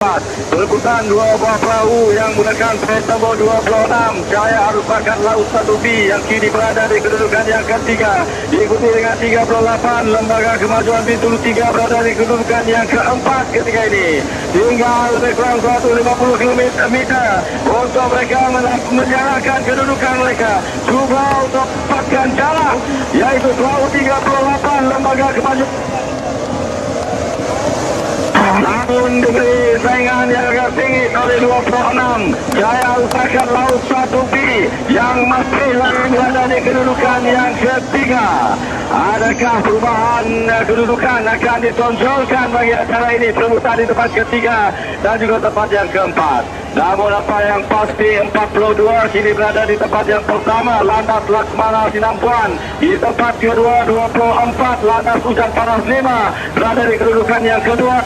Berebutan dua buah perahu yang menggunakan pres nombor 26 Jaya Arupakan Laut 1B yang kini berada di kedudukan yang ketiga, diikuti dengan 38 Lembaga Kemajuan Bintulu 3 berada di kedudukan yang keempat ketika ini. Tinggal lebih kurang 150 km untuk mereka menjalankan kedudukan mereka. Cuba untuk dapatkan jalan, yaitu perahu 38 Lembaga Kemajuan. Namun diberi saingan yang agak tinggi oleh 26 Jaya Usahakan Laut 1B yang masih lagi berada di kedudukan yang ketiga. Adakah perubahan kedudukan akan ditonjolkan bagi acara ini, perebutan di tempat ketiga dan juga tempat yang keempat? Namun apa yang pasti 42 kini berada di tempat yang pertama, Landas Laksmana Sinampuan. Di tempat kedua 24 Landas Hujan Panas 5 berada di kedudukan yang kedua.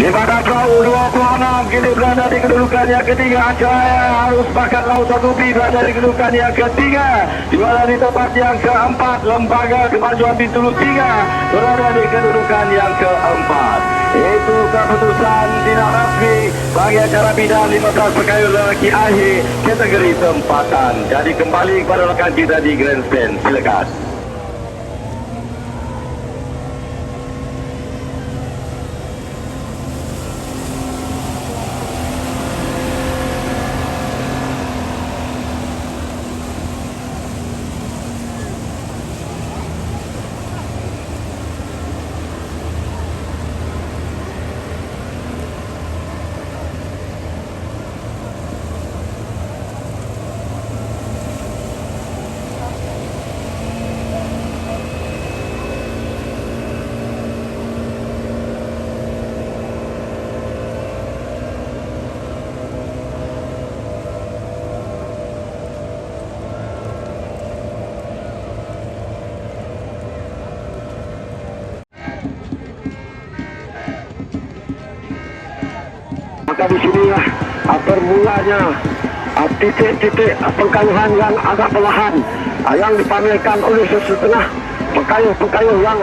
Di mana perahu 26 kini berada di kedudukan yang ketiga. Jaya Arupakan Laut 1B berada di kedudukan yang ketiga. Di mana di tempat yang keempat Lembaga Kemajuan Bintulu 3 berada di kedudukan yang keempat. Itu keputusan tidak resmi bagi acara bidang 15 pekayun lelaki akhir kategori tempatan. Jadi kembali kepada rekan kita di grandstand. Silakan. Maka di sinilah bermulanya titik-titik pengkayuhan yang agak perlahan yang dipamerkan oleh setengah pekayuh-pekayuh yang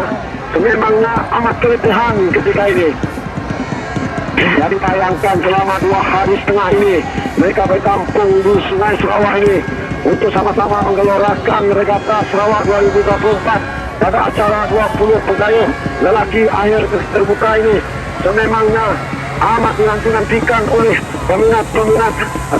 sememangnya amat keletihan ketika ini. Jadi bayangkan selama 2 hari setengah ini mereka berkampung di Sungai Sarawak ini untuk sama-sama menggelorakan regata Sarawak 2024 pada acara 20 pekayuh lelaki akhir terbuka ini. Sememangnya amat dinantikan oleh peminat-peminat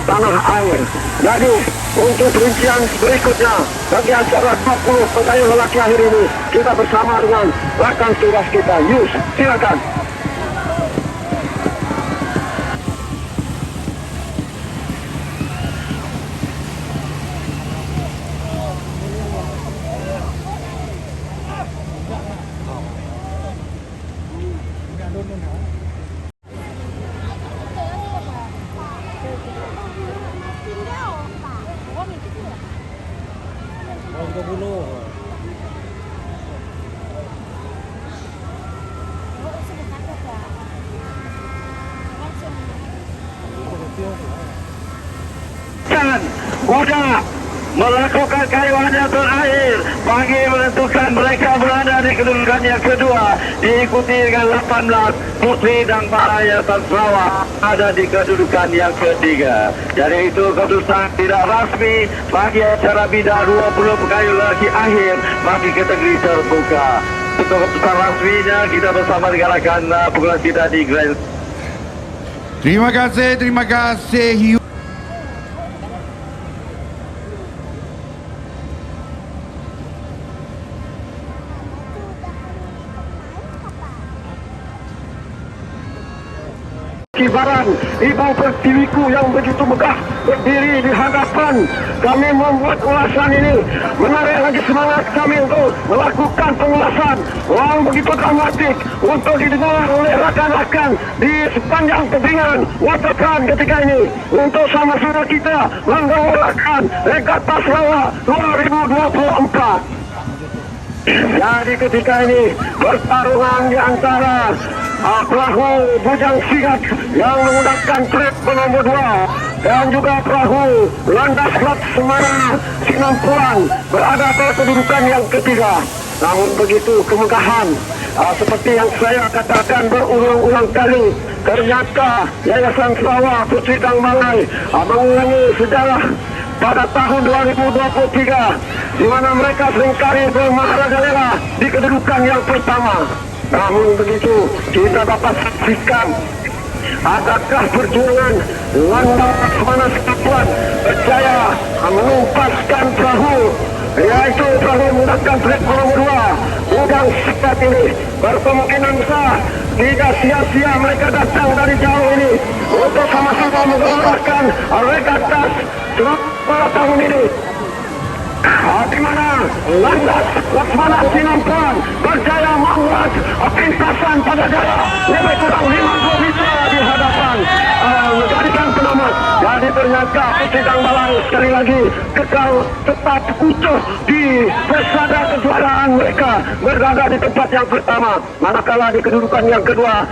tanah air. Jadi untuk perincian berikutnya bagi acara 20 pekayuh lelaki akhir ini, kita bersama dengan rakan tugas kita. Yus, silakan. Kuda melakukan kayuhan yang terakhir bagi menentukan mereka berada di kedudukan yang kedua, diikuti dengan 18 Putri dan Bahayasan Sarawak ada di kedudukan yang ketiga. Jadi itu keputusan tidak rasmi bagi acara bidang 20 pekayuh lelaki akhir bagi kategori terbuka. Untuk keputusan rasminya kita bersama dengan rakan pukulan kita di Grand. Terima kasih Hiu. Kibaran Ibu Pertiwiku yang begitu megah berdiri di hadapan kami membuat ulasan ini, menarik lagi semangat kami untuk melakukan pengulasan yang begitu dramatik untuk didengar oleh rakan-rakan di sepanjang tebingan waterfront ketika ini, untuk sama-sama kita menggelorakan Regata Sarawak 2024. Jadi ketika ini pertarungan di antara perahu Bujang Sigat yang menggunakan trip nomor 2 dan juga perahu Landas Laksmana Laksamana Sinampuan berada pada kedudukan yang ketiga. Namun begitu kemegahan, seperti yang saya katakan berulang-ulang kali, ternyata Yayasan Sarawak Puteri Dang Malai mengulangi sejarah pada tahun 2023 di mana mereka seringkali bermaharajalela di kedudukan yang pertama. Namun begitu kita dapat saksikan adakah perjuangan Landang Laksamana Sinampuan berjaya menumpaskan perahu, yaitu perahu menggunakan platform nomor 2 udang sekat ini. Berkemungkinan besar tidak sia-sia mereka datang dari jauh ini untuk sama-sama menggelarkan regatta selama tahun ini, di mana Landang Laksamana Sinampuan berjaya membuat pintasan pada jarak lebih kurang 50 meter di hadapan menjadikan penamat. Jadi ternyata Puteri Dang Malai sekali lagi kekal tetap utuh di pesada kejuaraan mereka, berada di tempat yang pertama, manakala di kedudukan yang kedua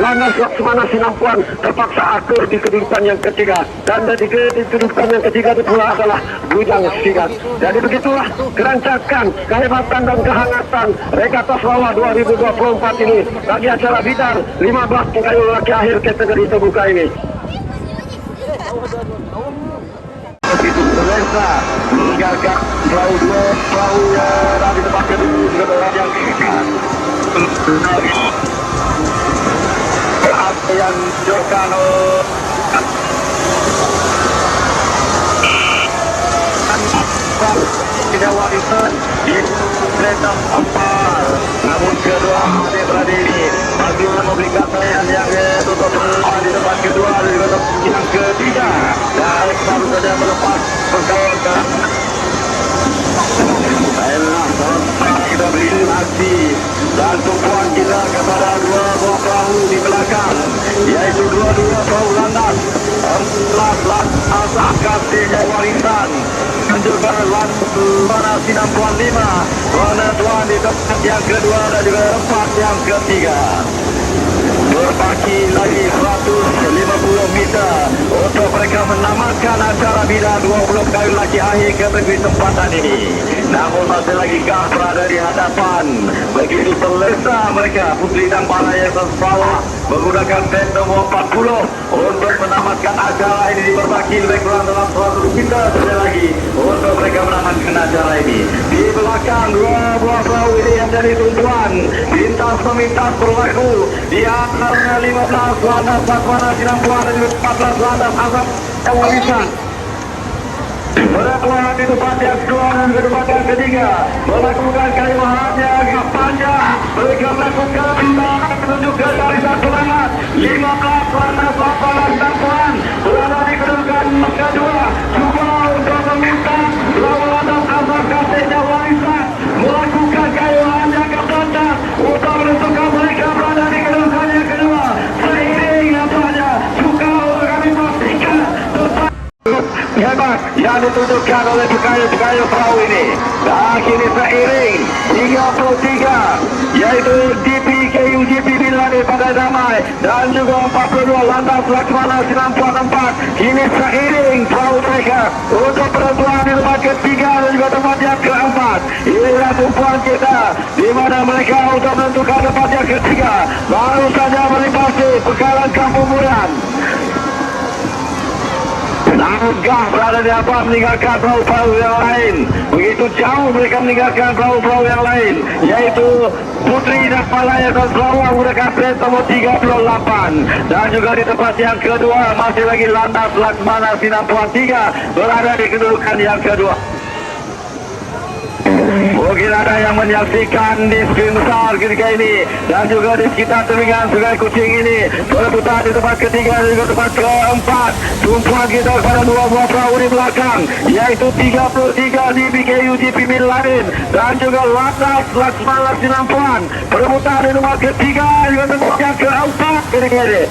Landang Laksamana Sinampuan terpaksa akur di kedudukan yang ketiga, dan di kedudukan yang ketiga itu pula adalah Bujang Sigat. Jadi begitulah kerancakan, kehebatan dan kehangatan Regatta Sarawak 2024 ini bagi acara bidar 15 pengayuh lelaki akhir kategori terbuka ini. Begitu selesa meninggalkan perahu dua, perahu yang di tempat kedua juga yang yang Jokano tidak warisan di kereta ampar. Namun kedua adik-beradik ini masih memberikan yang tutup di tempat kedua dan juga yang ketiga. Dan baru saja melepas perkawasan. Baiklah, kita beri aksi dan tumpuan kita kepada dua buah perahu di belakang, yaitu dua-dua perahu landas 14 asal kasih warisan dan juga Laksamana Sinampuan 5 penentuan di tempat yang kedua dan juga tempat yang ketiga. Berbaki lagi 150 meter untuk mereka menamatkan acara bidang 20 kayu lelaki akhir kategori tempatan ini. Namun masih lagi kah berada di hadapan. Begitu selesa mereka Puteri Dang Malai yang Sarawak menggunakan set nomor 40 untuk menamatkan acara ini. Berbaki lebih kurang dalam 100 meter saja lagi untuk mereka menamatkan acara ini. Di belakang dua buah perahu ini yang jadi tumpuan lintas memintas berlaku di antaranya 15 Landang Laksamana Sinampuan dan 14 Landang Asap yang warisan. Berkeluaran di tempat yang kedua dan ke tempat yang ketiga melakukan kalimahannya agak panjang. Mereka melakukan pintahan menunjukkan tarisan semangat 15 Landang Laksamana Sinampuan berada di kedudukan kedua. Cuba untuk meminta Landang Asap kasihnya warisan melakukan kalimahannya agak panjang untuk menentukan mereka berada di kedudukan yang kedua. Seiring nampaknya juga kami pastikan tempat hebat yang ditunjukkan oleh pengayuh perahu ini. Dan kini seiring 33 yaitu DPKU GP Bilani pada damai dan juga 42 Landang Laksamana Sinampuan 4. Kini seiring perahu mereka untuk penentuan di tempat ketiga dan juga tempat yang keempat. Inilah tumpuan kita di mana mereka untuk menentukan tempat yang ketiga baru saja melintasi Pekalan Kampung Muran. Namun gah berada di atas meninggalkan perahu-perahu yang lain. Begitu jauh mereka meninggalkan perahu-perahu yang lain, yaitu Puteri Dang Malai dan Sarawak menggunakan set nomor 38. Dan juga di tempat yang kedua masih lagi Landang Laksamana Sinampuan 3 berada di kedudukan yang kedua. Mungkin ada yang menyaksikan di skrin besar ketika ini dan juga di sekitar telinga Sungai Kucing ini berebutan di tempat ketiga dan juga tempat keempat. Tumpuan kita kepada dua buah perahu di belakang, yaitu 33 di BKU GP Midlanin dan juga Landang Laksamana Sinampuan berebutan di tempat ketiga dan juga tempat yang keempat ketika ini.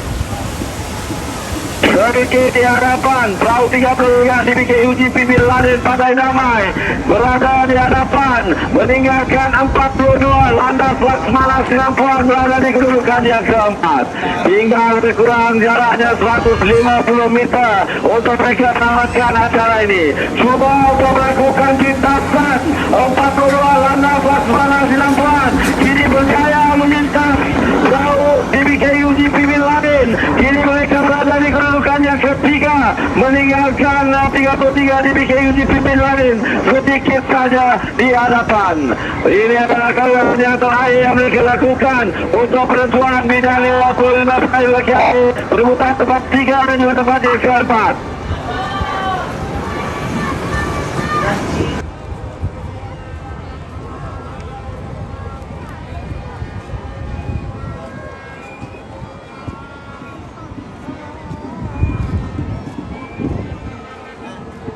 sedikit di hadapan perahu 33 DBK UGP Bin Laden Pantai Damai berada di hadapan meninggalkan 42 Landas Laksmana Sinampuan berada di kedudukan yang keempat. Tinggal lebih kurang jaraknya 150 meter untuk mereka menamatkan acara ini. Cuba untuk melakukan cintakan 42 Landas Laksmana Sinampuan kini berjaya melintas perahu DBK UGP Bin Laden. Kini mereka berada di kedudukan yang ketiga meninggalkan 33 DBK UGP Bin Laden sedikit saja di hadapan. Ini adalah kali yang terakhir yang mereka lakukan untuk penentuan medali 25 kali laki-laki perebutan tempat 3 dan juga tempat yang keempat.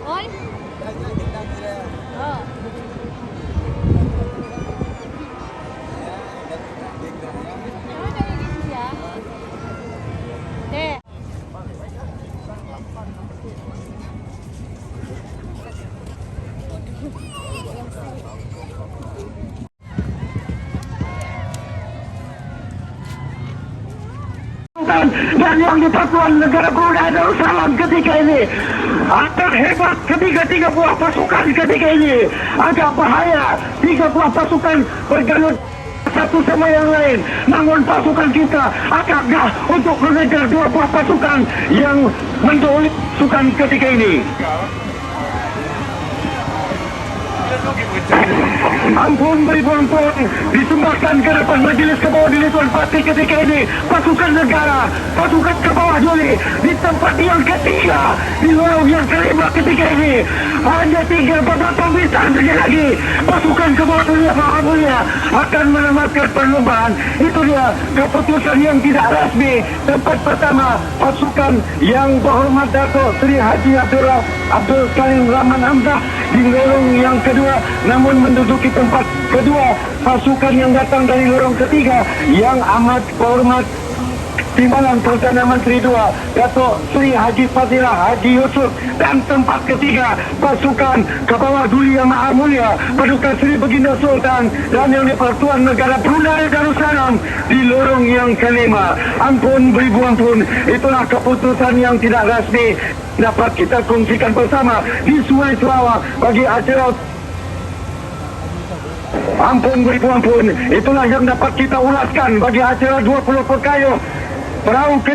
Oi? Oh. Emang dari gitu ya? Deh. Dan yang di Persatuan Negara Brunei Darussalam ketika ini agak hebat ketiga buah pasukan ketika ini agak bahaya 3 buah pasukan berganut satu sama yang lain, namun pasukan kita agak gah untuk mengejar 2 buah pasukan yang mendolik pasukan ketika ini. Ampun beribu-ampun disumbangkan ke depan majelis ke bawah di Tuan Fatih ketika ini pasukan negara, pasukan ke bawah dulu di tempat yang ketiga, di lorong yang kelima ketika ini hanya tinggal beberapa meter saja lagi pasukan ke bawah dulu Mahamulia akan menamatkan perlombaan. Itu dia keputusan yang tidak resmi. Tempat pertama pasukan yang berhormat Dato' Sri Haji Abdul Karim Rahman Hamzah di lorong yang kedua, namun menduduki tempat kedua pasukan yang datang dari lorong ketiga yang amat hormat Timbalan Perdana Menteri II Dato' Sri Haji Fadilah Haji Yusuf, dan tempat ketiga pasukan ke bawah Duli Yang Maha Mulia Paduka Sri Baginda Sultan dan yang di-Persatuan Negara Brunei Darussalam di lorong yang kelima. Ampun beribu ampun, itulah keputusan yang tidak rasmi dapat kita kongsikan bersama di Sungai Sarawak bagi acara. Ampun beribu ampun, itulah yang dapat kita ulaskan bagi acara 20 Pekayuh Perahu